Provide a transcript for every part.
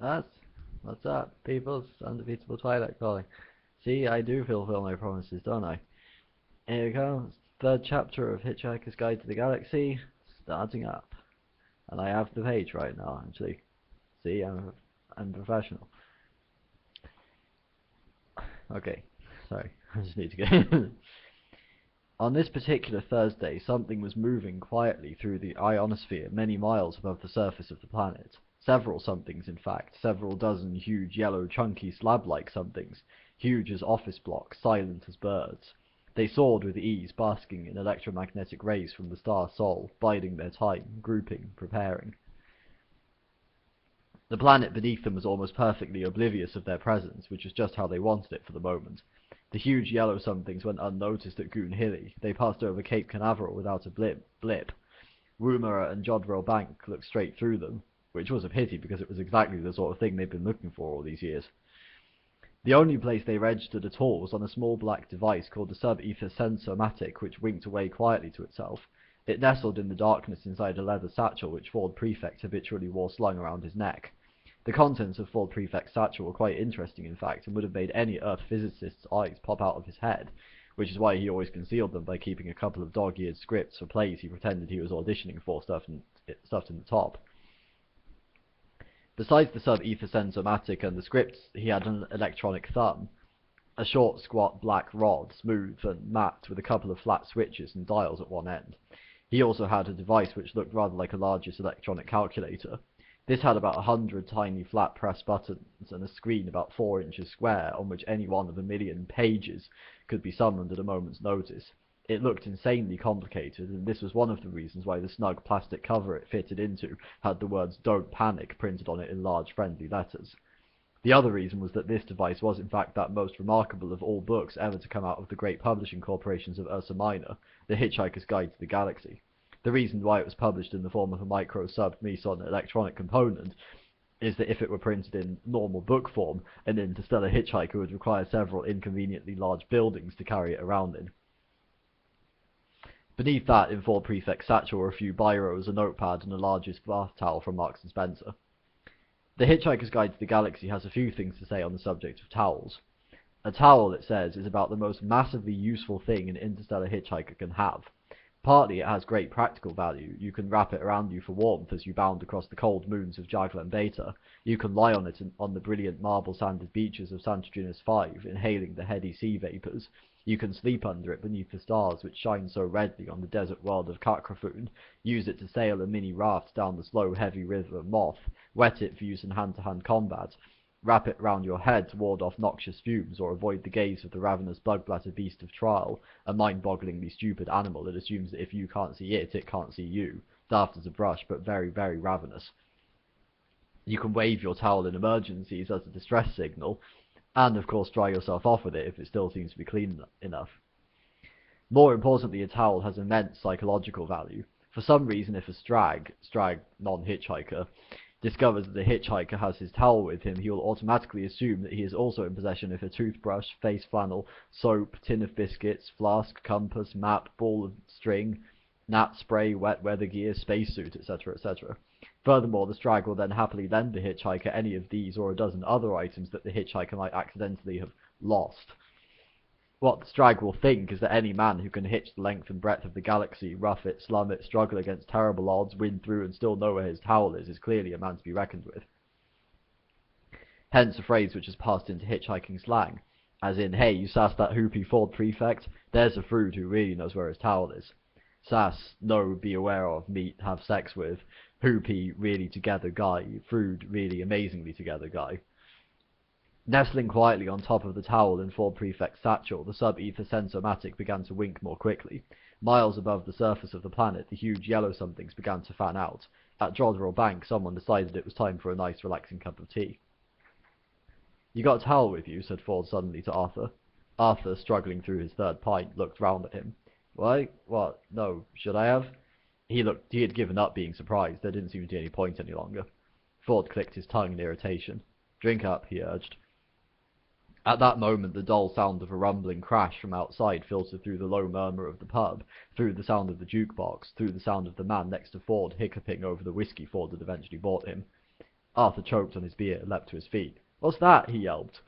That's what's up, people's undefeatable Twilight calling. See, I do fulfill my promises, don't I? Here we go. Third chapter of Hitchhiker's Guide to the Galaxy, starting up. And I have the page right now, actually. See, I'm professional. Okay, sorry, I just need to get in. On this particular Thursday, something was moving quietly through the ionosphere many miles above the surface of the planet. Several somethings, in fact, several dozen huge, yellow, chunky, slab-like somethings, huge as office blocks, silent as birds. They soared with ease, basking in electromagnetic rays from the star Sol, biding their time, grouping, preparing. The planet beneath them was almost perfectly oblivious of their presence, which was just how they wanted it for the moment. The huge yellow somethings went unnoticed at Goon Hilly. They passed over Cape Canaveral without a blip. Woomera and Jodrell Bank looked straight through them, which was a pity because it was exactly the sort of thing they'd been looking for all these years. The only place they registered at all was on a small black device called the sub-ether sensor-matic, which winked away quietly to itself. It nestled in the darkness inside a leather satchel which Ford Prefect habitually wore slung around his neck. The contents of Ford Prefect's satchel were quite interesting, in fact, and would have made any Earth physicist's eyes pop out of his head, which is why he always concealed them by keeping a couple of dog-eared scripts for plays he pretended he was auditioning for stuffed in the top. Besides the sub-ether sensor-matic and the scripts, he had an electronic thumb, a short, squat black rod, smooth and matte, with a couple of flat switches and dials at one end. He also had a device which looked rather like a largest electronic calculator. This had about 100 tiny flat press buttons and a screen about 4 inches square on which any one of a million pages could be summoned at a moment's notice. It looked insanely complicated, and this was one of the reasons why the snug plastic cover it fitted into had the words "Don't Panic" printed on it in large friendly letters. The other reason was that this device was in fact that most remarkable of all books ever to come out of the great publishing corporations of Ursa Minor, The Hitchhiker's Guide to the Galaxy. The reason why it was published in the form of a micro sub-meson electronic component is that if it were printed in normal book form, an interstellar hitchhiker would require several inconveniently large buildings to carry it around in. Beneath that, in Ford Prefect's satchel, were a few biros, a notepad, and a largest bath towel from Marks & Spencer. The Hitchhiker's Guide to the Galaxy has a few things to say on the subject of towels. A towel, it says, is about the most massively useful thing an interstellar hitchhiker can have. Partly it has great practical value. You can wrap it around you for warmth as you bound across the cold moons of Jaglan Beta. You can lie on it on the brilliant marble-sanded beaches of Santogenes 5, inhaling the heady sea vapours. You can sleep under it beneath the stars which shine so redly on the desert world of Kakrafoon. Use it to sail a mini raft down the slow, heavy river Moth. Wet it for use in hand-to-hand combat. Wrap it round your head to ward off noxious fumes or avoid the gaze of the ravenous bug-bladder beast of Trial, a mind-bogglingly stupid animal that assumes that if you can't see it, it can't see you. Daft as a brush, but very, very ravenous. You can wave your towel in emergencies as a distress signal, and of course dry yourself off with it if it still seems to be clean enough. More importantly, a towel has immense psychological value. For some reason, if a strag non-hitchhiker, discovers that the hitchhiker has his towel with him, he will automatically assume that he is also in possession of a toothbrush, face flannel, soap, tin of biscuits, flask, compass, map, ball of string, gnat spray, wet weather gear, spacesuit, etc., etc. Furthermore, the strag will then happily lend the hitchhiker any of these or a dozen other items that the hitchhiker might accidentally have lost. What the strag will think is that any man who can hitch the length and breadth of the galaxy, rough it, slum it, struggle against terrible odds, win through and still know where his towel is clearly a man to be reckoned with. Hence a phrase which has passed into hitchhiking slang, as in, hey, you sass that hoopy Ford Prefect, there's a frood who really knows where his towel is. Sass, know, be aware of, meet, have sex with, hoopy, really together guy, frood, really amazingly together guy. Nestling quietly on top of the towel in Ford Prefect's satchel, the sub-ether sensor-matic began to wink more quickly. Miles above the surface of the planet, the huge yellow somethings began to fan out. At Jodrell Bank, someone decided it was time for a nice, relaxing cup of tea. "You got a towel with you?" said Ford suddenly to Arthur. Arthur, struggling through his third pint, looked round at him. "Why? What? No. Should I have?" He had given up being surprised. There didn't seem to be any point any longer. Ford clicked his tongue in irritation. "Drink up," he urged. At that moment the dull sound of a rumbling crash from outside filtered through the low murmur of the pub, through the sound of the jukebox, through the sound of the man next to Ford hiccuping over the whiskey Ford had eventually bought him. Arthur choked on his beer and leapt to his feet. "What's that?" he yelped.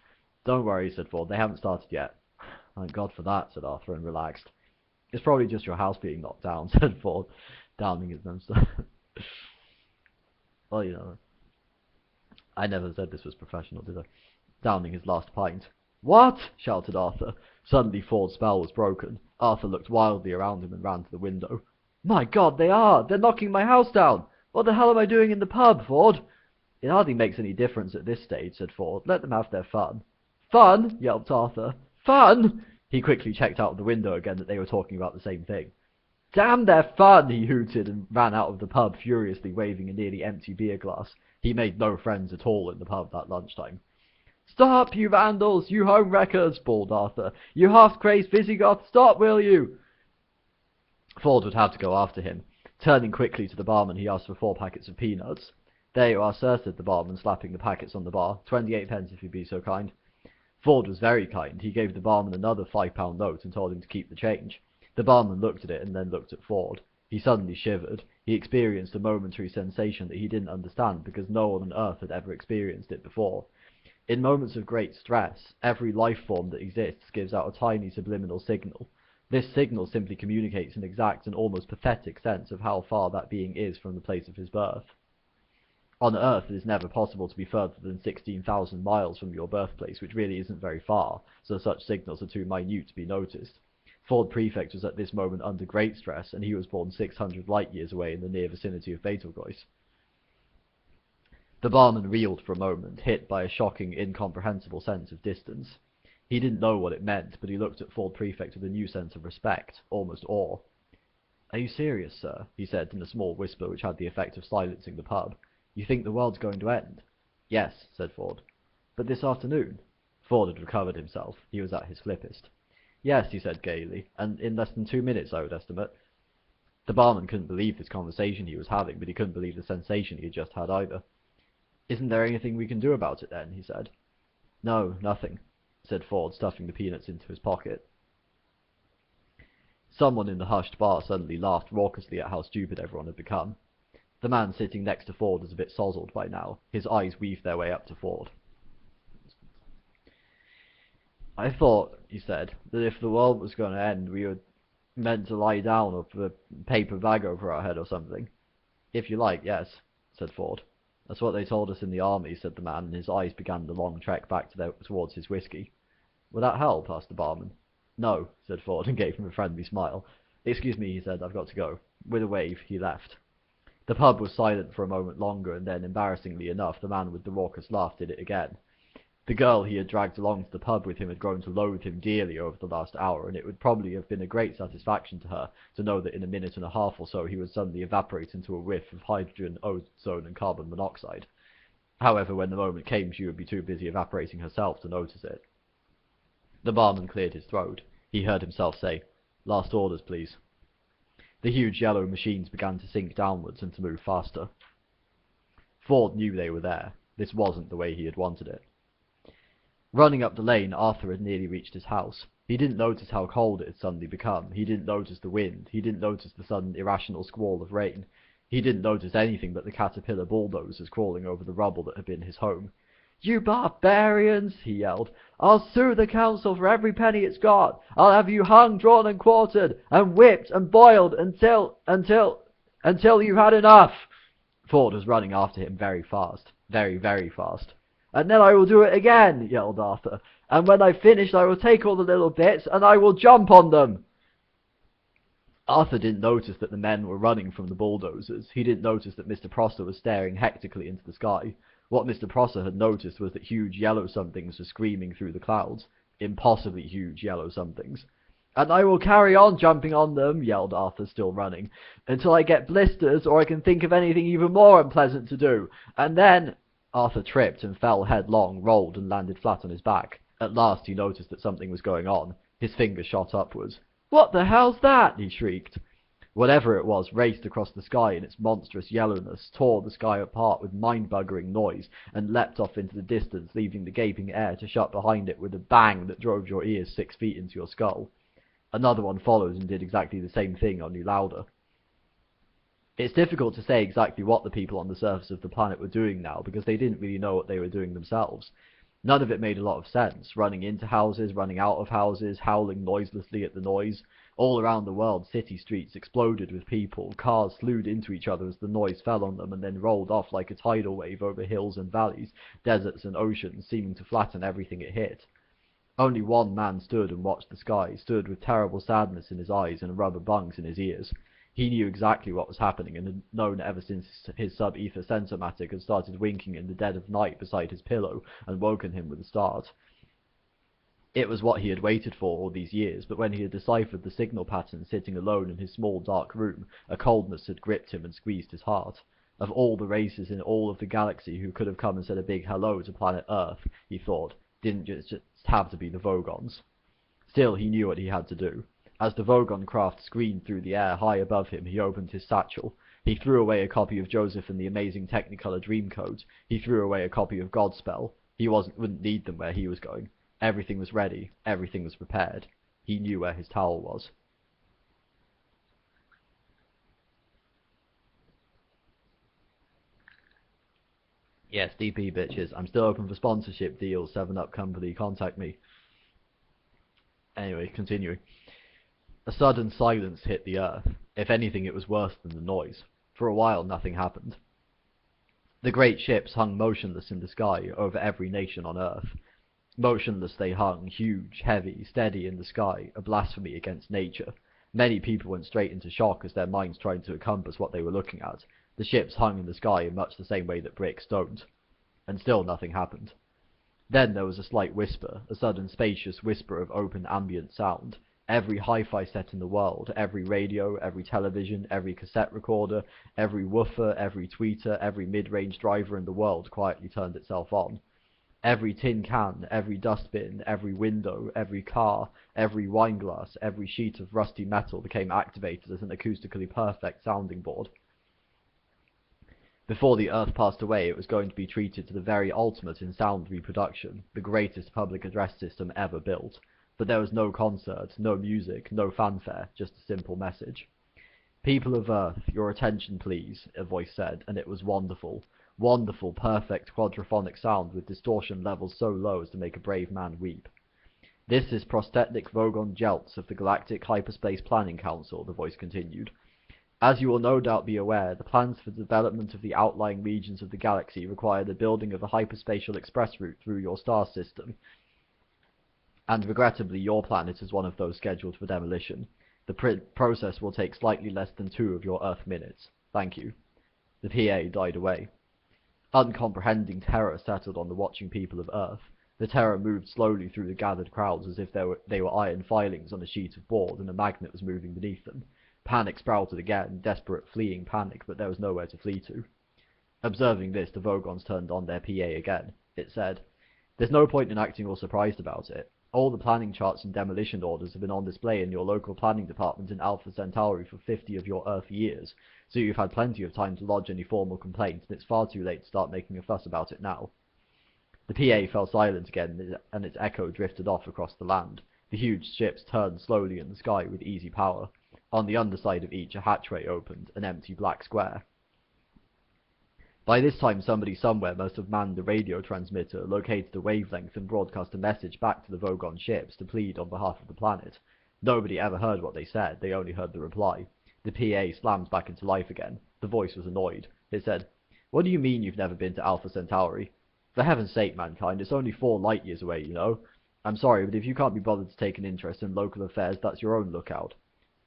"Don't worry," said Ford. "They haven't started yet." "Thank God for that," said Arthur, and relaxed. "It's probably just your house being knocked down," said Ford, downing his monster. Well, you know, I never said this was professional, did I? Downing his last pint. "What?" shouted Arthur. Suddenly Ford's spell was broken. Arthur looked wildly around him and ran to the window. "My God, they are! They're knocking my house down! What the hell am I doing in the pub, Ford?" "It hardly makes any difference at this stage," said Ford. "Let them have their fun." "Fun?" yelped Arthur. "Fun?" He quickly checked out of the window again that they were talking about the same thing. "Damn their fun!" he hooted and ran out of the pub, furiously waving a nearly empty beer glass. He made no friends at all in the pub that lunchtime. "Stop, you vandals! You home wreckers!" bawled Arthur. "You half-crazed Visigoth! Stop, will you?" Ford would have to go after him. Turning quickly to the barman, he asked for 4 packets of peanuts. "There you are, sir," said the barman, slapping the packets on the bar. 28 pence, if you'd be so kind. Ford was very kind. He gave the barman another £5 note and told him to keep the change. The barman looked at it and then looked at Ford. He suddenly shivered. He experienced a momentary sensation that he didn't understand because no one on earth had ever experienced it before. In moments of great stress, every life form that exists gives out a tiny subliminal signal. This signal simply communicates an exact and almost pathetic sense of how far that being is from the place of his birth. On Earth, it is never possible to be further than 16,000 miles from your birthplace, which really isn't very far, so such signals are too minute to be noticed. Ford Prefect was at this moment under great stress, and he was born 600 light-years away in the near vicinity of Betelgeuse. The barman reeled for a moment, hit by a shocking, incomprehensible sense of distance. He didn't know what it meant, but he looked at Ford Prefect with a new sense of respect, almost awe. "Are you serious, sir?" he said in a small whisper which had the effect of silencing the pub. "You think the world's going to end?" "Yes," said Ford. "But this afternoon?" Ford had recovered himself. He was at his flippest. "Yes," he said gaily, "and in less than 2 minutes, I would estimate." The barman couldn't believe this conversation he was having, but he couldn't believe the sensation he had just had either. "Isn't there anything we can do about it then?" he said. "No, nothing," said Ford, stuffing the peanuts into his pocket. Someone in the hushed bar suddenly laughed raucously at how stupid everyone had become. The man sitting next to Ford was a bit sozzled by now. His eyes weaved their way up to Ford. "I thought," he said, "that if the world was going to end, we were meant to lie down or put a paper bag over our head or something." "If you like, yes," said Ford. "That's what they told us in the army," said the man, and his eyes began the long trek back towards his whiskey. "Would that help?" asked the barman. "No," said Ford, and gave him a friendly smile. "Excuse me," he said, "I've got to go." With a wave, he left. The pub was silent for a moment longer, and then, embarrassingly enough, the man with the raucous laugh did it again. The girl he had dragged along to the pub with him had grown to loathe him dearly over the last hour, and it would probably have been a great satisfaction to her to know that in a minute and a half or so he would suddenly evaporate into a whiff of hydrogen, ozone, and carbon monoxide. However, when the moment came, she would be too busy evaporating herself to notice it. The barman cleared his throat. He heard himself say, "Last orders, please." The huge yellow machines began to sink downwards and to move faster. Ford knew they were there. This wasn't the way he had wanted it. Running up the lane, Arthur had nearly reached his house. He didn't notice how cold it had suddenly become. He didn't notice the wind. He didn't notice the sudden irrational squall of rain. He didn't notice anything but the caterpillar bulldozers crawling over the rubble that had been his home. "You barbarians!" he yelled. "I'll sue the council for every penny it's got. I'll have you hung, drawn and quartered, and whipped and boiled until you've had enough." Ford was running after him very fast. Very, very fast. "And then I will do it again," yelled Arthur. "And when I've finished I will take all the little bits and I will jump on them." Arthur didn't notice that the men were running from the bulldozers. He didn't notice that Mr. Prosser was staring hectically into the sky. What Mr. Prosser had noticed was that huge yellow somethings were screaming through the clouds. Impossibly huge yellow somethings. "And I will carry on jumping on them," yelled Arthur, still running, "until I get blisters or I can think of anything even more unpleasant to do. And then—" Arthur tripped and fell headlong, rolled and landed flat on his back. At last he noticed that something was going on. His fingers shot upwards. "What the hell's that?" he shrieked. Whatever it was raced across the sky in its monstrous yellowness, tore the sky apart with mind-buggering noise, and leapt off into the distance, leaving the gaping air to shut behind it with a bang that drove your ears 6 feet into your skull. Another one followed and did exactly the same thing, only louder. It's difficult to say exactly what the people on the surface of the planet were doing now, because they didn't really know what they were doing themselves. None of it made a lot of sense. Running into houses, running out of houses, howling noiselessly at the noise. All around the world, city streets exploded with people. Cars slewed into each other as the noise fell on them and then rolled off like a tidal wave over hills and valleys, deserts and oceans, seeming to flatten everything it hit. Only one man stood and watched the sky, stood with terrible sadness in his eyes and rubber bungs in his ears. He knew exactly what was happening and had known ever since his sub-ether sensormatic had started winking in the dead of night beside his pillow and woken him with a start. It was what he had waited for all these years, but when he had deciphered the signal pattern sitting alone in his small dark room, a coldness had gripped him and squeezed his heart. Of all the races in all of the galaxy who could have come and said a big hello to planet Earth, he thought, didn't just have to be the Vogons. Still, he knew what he had to do. As the Vogon craft screamed through the air high above him, he opened his satchel. He threw away a copy of Joseph and the Amazing Technicolor Dreamcoat. He threw away a copy of Godspell. He wouldn't need them where he was going. Everything was ready. Everything was prepared. He knew where his towel was. Yes, DP bitches. I'm still open for sponsorship deals. 7-Up company, contact me. Anyway, continuing. A sudden silence hit the earth. If anything, it was worse than the noise. For a while, nothing happened. The great ships hung motionless in the sky over every nation on Earth. Motionless they hung, huge, heavy, steady in the sky, a blasphemy against nature. Many people went straight into shock as their minds tried to encompass what they were looking at. The ships hung in the sky in much the same way that bricks don't. And still nothing happened. Then there was a slight whisper, a sudden spacious whisper of open ambient sound. Every hi-fi set in the world, every radio, every television, every cassette recorder, every woofer, every tweeter, every mid-range driver in the world quietly turned itself on. Every tin can, every dustbin, every window, every car, every wine glass, every sheet of rusty metal became activated as an acoustically perfect sounding board. Before the Earth passed away, it was going to be treated to the very ultimate in sound reproduction, the greatest public address system ever built. But there was no concert, no music, no fanfare, just a simple message. "People of Earth, your attention please," a voice said, and it was wonderful. Wonderful, perfect quadraphonic sound with distortion levels so low as to make a brave man weep. "This is Prosthetic Vogon Jeltz of the Galactic Hyperspace Planning Council," the voice continued. "As you will no doubt be aware, the plans for the development of the outlying regions of the galaxy require the building of a hyperspatial express route through your star system. And regrettably, your planet is one of those scheduled for demolition. The process will take slightly less than 2 of your Earth minutes. Thank you." The PA died away. Uncomprehending terror settled on the watching people of Earth. The terror moved slowly through the gathered crowds as if they were iron filings on a sheet of board and a magnet was moving beneath them. Panic sprouted again, desperate fleeing panic, but there was nowhere to flee to. Observing this, the Vogons turned on their PA again. It said, "There's no point in acting all surprised about it. All the planning charts and demolition orders have been on display in your local planning department in Alpha Centauri for 50 of your Earth years, so you've had plenty of time to lodge any formal complaint, and it's far too late to start making a fuss about it now." The PA fell silent again, and its echo drifted off across the land. The huge ships turned slowly in the sky with easy power. On the underside of each, a hatchway opened, an empty black square. By this time, somebody somewhere must have manned the radio transmitter, located a wavelength, and broadcast a message back to the Vogon ships to plead on behalf of the planet. Nobody ever heard what they said, they only heard the reply. The PA slammed back into life again. The voice was annoyed. It said, "What do you mean you've never been to Alpha Centauri? For heaven's sake, mankind, it's only 4 light years away, you know. I'm sorry, but if you can't be bothered to take an interest in local affairs, that's your own lookout.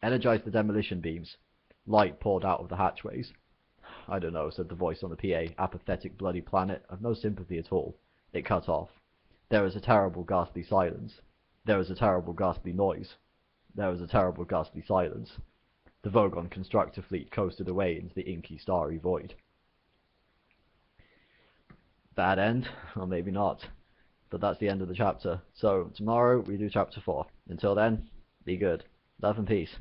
Energize the demolition beams." Light poured out of the hatchways. "I don't know," said the voice on the PA. "Apathetic bloody planet. I've no sympathy at all." It cut off. There was a terrible ghastly silence. There was a terrible ghastly noise. There was a terrible ghastly silence. The Vogon constructor fleet coasted away into the inky starry void. Bad end? Or maybe not. But that's the end of the chapter. So tomorrow we do chapter 4. Until then, be good. Love and peace.